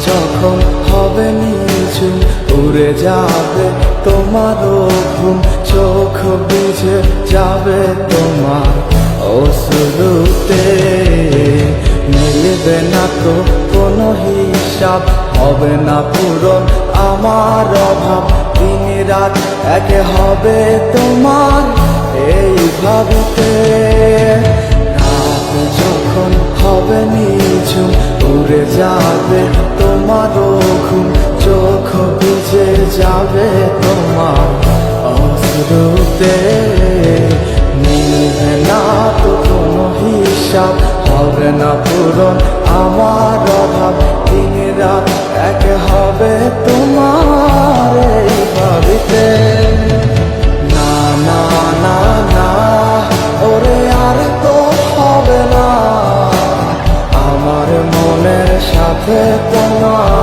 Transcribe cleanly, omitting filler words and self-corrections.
যখন হবে নিঝুম উড়ে যাবে তোমারও ঘুম, চোখ বুঝে যাবে তোমার অশ্রুতে। মিলবে না তো কোনো হিসাব, হবে না পূরণ আমার অভাব, দিন রাত একে হবে তোমার এই ভাবিতে। রাত যখন হবে নিঝুম উড়ে যাবে তোমারও ঘুম, চোখ বুঝে যাবে তোমার অশ্রুতে। মিলবে না তো কোনো হিসাব, হবে না পূরণ আমার অভাব, দিন রাত এক হবে তোমার এই ভাবিতে। না না না না ওরে আর তো হবে না আমার মনের সাথে তোমার